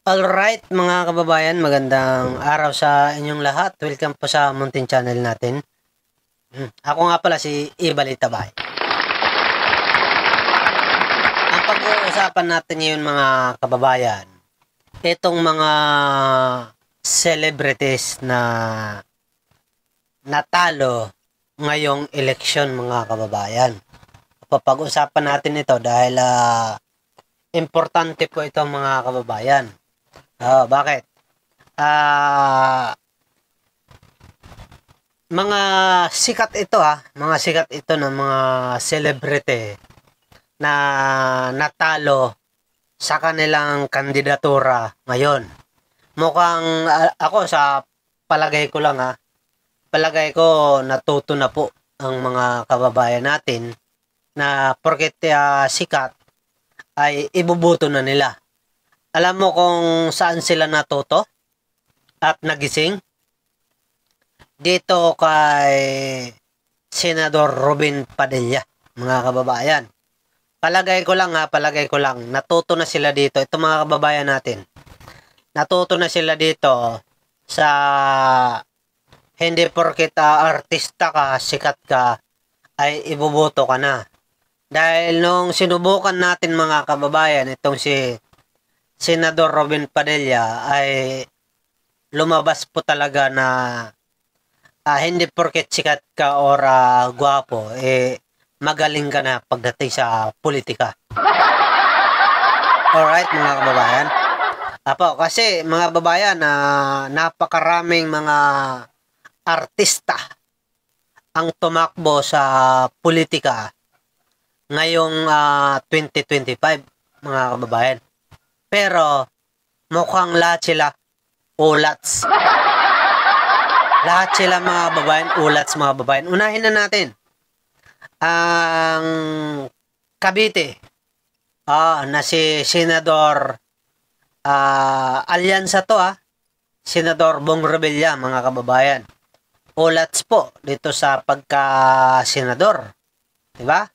Alright mga kababayan, magandang araw sa inyong lahat. Welcome po sa Mountain Channel natin. Ako nga pala si Ibali Tabay. Ang pag-uusapan natin ngayon mga kababayan, itong mga celebrities na natalo ngayong eleksyon mga kababayan. Papag-usapan natin ito dahil importante po ito mga kababayan. Bakit? Mga sikat ito mga sikat ito ng mga celebrity na natalo sa kanilang kandidatura ngayon. Mukhang ako sa palagay ko lang palagay ko natuto na po ang mga kababayan natin na porket sikat ay ibubuto na nila. Alam mo kung saan sila natuto at nagising? Dito kay Senador Robin Padilla, mga kababayan. Palagay ko lang, natuto na sila dito. Ito mga kababayan natin. Natuto na sila dito sa hindi porket artista ka, sikat ka, ay ibuboto ka na. Dahil nung sinubukan natin mga kababayan, itong si Senador Robin Padilla ay lumabas po talaga na hindi porket sikat ka or gwapo, magaling ka na pagdating sa politika. Alright mga kababayan. Kasi mga kababayan, napakaraming mga artista ang tumakbo sa politika ngayong 2025 mga kababayan. Pero mukhang lahat sila ulats. Lahat sila mga babayan, ulats mga babayan. Unahin na natin ang Cavite. Na si Senador Alyansa to Senador Bong Revilla mga kababayan. Ulats po dito sa pagka-senador. Diba?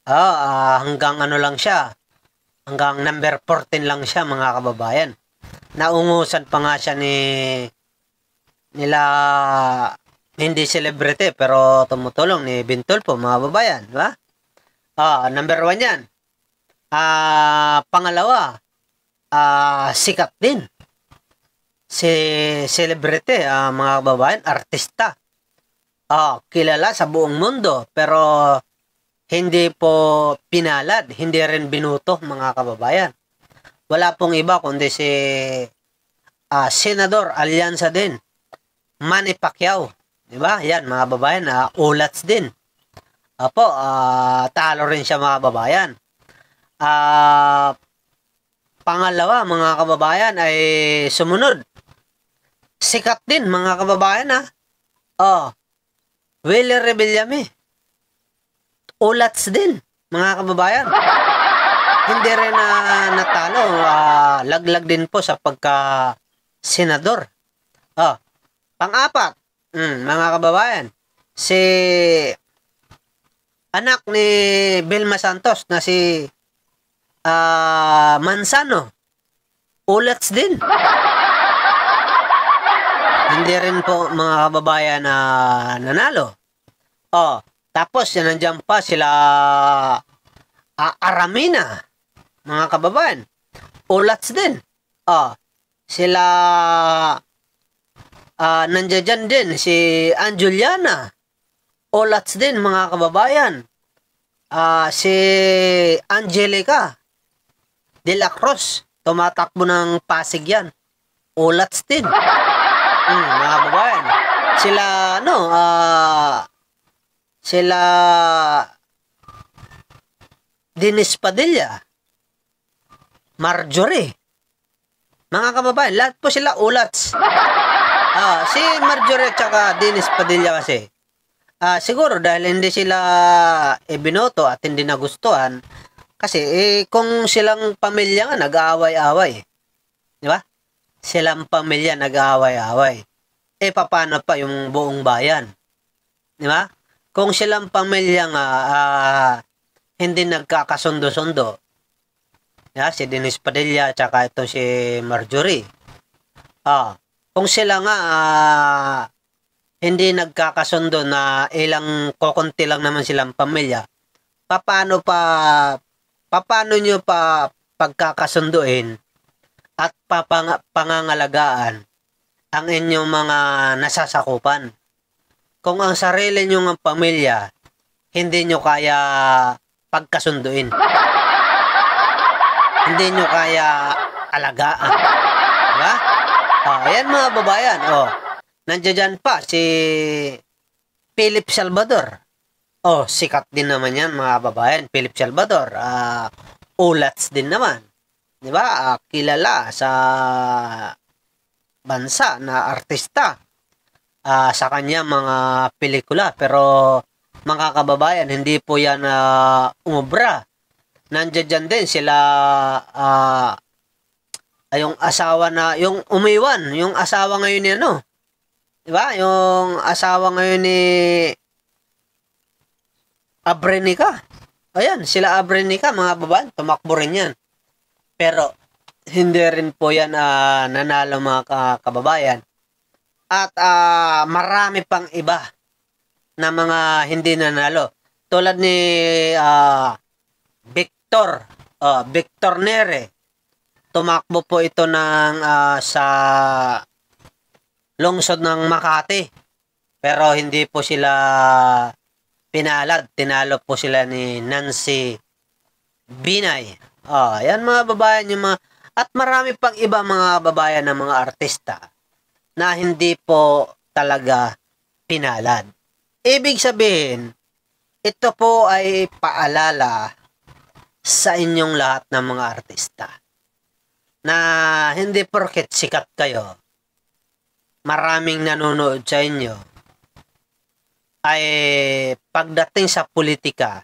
Hanggang ano lang siya. Hanggang number 14 lang siya mga kababayan. Naungusan pa nga siya nila hindi celebrity pero tumutulong ni Bintulfo mga kababayan, di ba? Number 1 yan. Pangalawa, sikat din. Si celebrity, mga kababayan, artista. Kilala sa buong mundo pero hindi po pinalad, hindi rin binuto mga kababayan. Wala pong iba kundi si Senador Alyansa din. Manny Pacquiao, di ba? Yan mga kababayan, ulats din. Talo rin siya mga kababayan. Pangalawa mga kababayan ay sumunod. Sikat din mga kababayan Willie Revillame. Ulats din, mga kababayan. Hindi rin natalo. Laglag din po sa pagka-senador. Pang-apat, mga kababayan, si anak ni Vilma Santos na si Mansano. Ulats din. Hindi rin po mga kababayan na nanalo. Tapos, nandiyan pa sila Aramina, mga kababayan. Ulats din. Sila nandiyan din si Anjuliana. Ulats din, mga kababayan. Si Angelica de la Cruz. Tumatakbo ng Pasig yan. Ulats din. Mga kababayan. Sila Dennis Padilla, Marjorie. Mga kababayan, lahat po sila ulats. Si Marjorie at saka Dennis Padilla kasi, siguro dahil hindi sila binoto at hindi nagustuhan, kasi kung silang pamilya nga nag-aaway-away. Di ba? Silang pamilya nag-aaway-away. Paano pa yung buong bayan? Di ba? Kung silang pamilya nga hindi nagkakasundo-sundo, Si Dennis Padilla tsaka ito si Marjorie. Kung sila nga hindi nagkakasundo na ilang kokonti lang naman silang pamilya, paano nyo pa pagkakasunduin at pangangalagaan ang inyong mga nasasakupan? Kung ang sarili nyo ng pamilya, hindi nyo kaya pagkasunduin. Hindi nyo kaya alagaan. Diba? Ayan mga babayan. Nandiyan pa si Philip Salvador. Sikat din naman yan mga babayan. Philip Salvador. Ulats din naman. Diba? Kilala sa bansa na artista. Sa kanya mga pelikula, pero mga kababayan, hindi po yan umubra. Nandiyan din sila yung asawa na yung umiwan, yung asawa ngayon ni diba? Yung asawa ngayon ni Abrenica. Ayan, sila Abrenica mga babayan, tumakbo rin yan. Pero hindi rin po yan nanalo mga kababayan. At marami pang iba na mga hindi nanalo. Tulad ni Victor Nere. Tumakbo po ito ng sa lungsod ng Makati. Pero hindi po sila pinalad. Tinalo po sila ni Nancy Binay. Yan mga babayan yung mga, at marami pang iba mga babayan ng mga artista na hindi po talaga pinalad. Ibig sabihin, ito po ay paalala sa inyong lahat ng mga artista na hindi porket sikat kayo, maraming nanonood sa inyo, ay pagdating sa politika,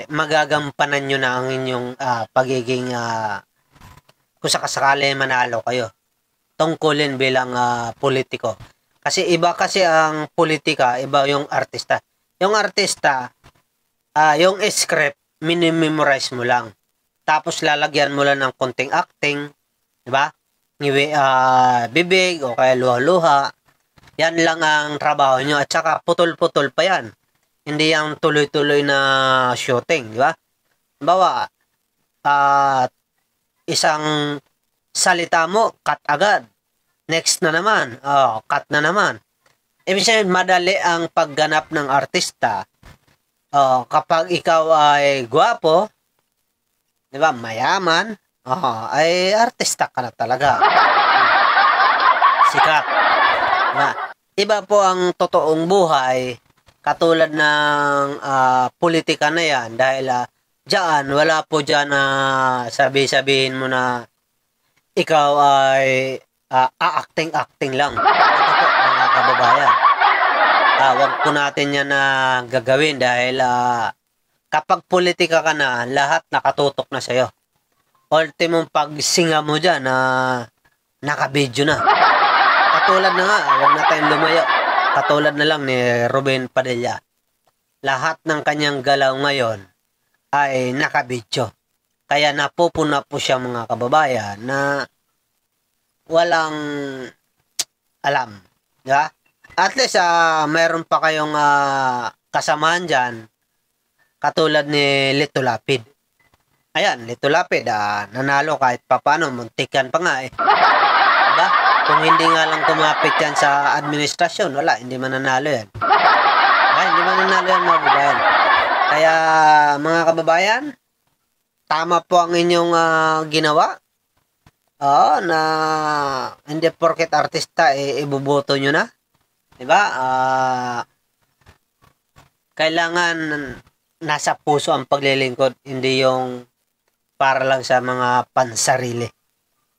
magagampanan nyo na ang inyong pagiging kung sakasakali manalo kayo tungkulin bilang politiko. Kasi iba kasi ang politika, iba yung artista. Yung artista, yung script, minimemorize mo lang. Tapos lalagyan mo lang ng konting acting, di ba? Bibig o kaya luha-luha. Yan lang ang trabaho nyo. At saka putol-putol pa yan. Hindi yung tuloy-tuloy na shooting, di ba? Bawa, isang salita mo, cut agad. Next na naman, cut na naman. Ibig sabihin, madali ang pagganap ng artista. Kapag ikaw ay gwapo, di ba, mayaman, ay artista ka na talaga. Sikat. Diba? Iba po ang totoong buhay, katulad ng politika na yan, dahil diyan, wala po diyan na sabihin mo na ikaw ay acting lang. Ito po, mga kababayan. Wag po natin yan na gagawin dahil kapag politika ka na, lahat nakatutok na sa'yo. Ultimong pagsinga mo dyan na nakabidyo na. Katulad na nga, wag na tayong lumayo. Katulad na lang ni Ruben Padilla. Lahat ng kanyang galaw ngayon ay nakabidyo. Kaya napupuna po siya mga kababayan na walang alam. Diba? At least, mayroon pa kayong kasamahan dyan, katulad ni Lito Lapid. Ayan, Lito Lapid, nanalo kahit papano, muntikan pa nga eh. Diba? Kung hindi nga lang kumapit yan sa administrasyon, wala, hindi mananalo yan. Hindi mananalo yan mga kababayan. Kaya mga kababayan, tama po ang inyong ginawa. Na hindi porket artista ibuboto nyo na. Diba? Kailangan nasa puso ang paglilingkod, hindi yung para lang sa mga pansarili.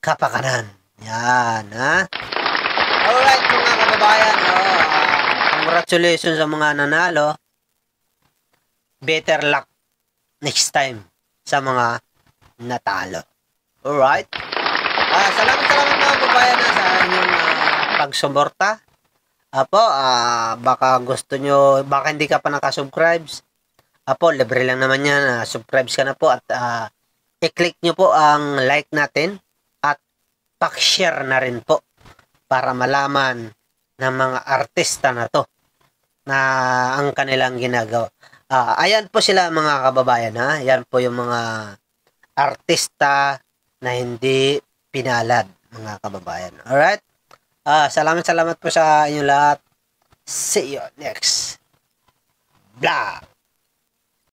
Kapakanan. Yan, ha? Alright, mga kababayan. Congratulations sa mga nanalo. Better luck next time sa mga natalo. Alright? Salamat mga kababayan sa inyong pagsuporta. Baka gusto nyo, baka hindi ka pa nakasubscribe. Libre lang naman yan. Subscribe ka na po at i-click nyo po ang like natin at pak-share na rin po para malaman ng mga artista na to na ang kanilang ginagawa. Ayan po sila mga kababayan ha. Yan po yung mga artista na hindi pinalad mga kababayan. Alright? Salamat po sa inyo lahat. See you next vlog.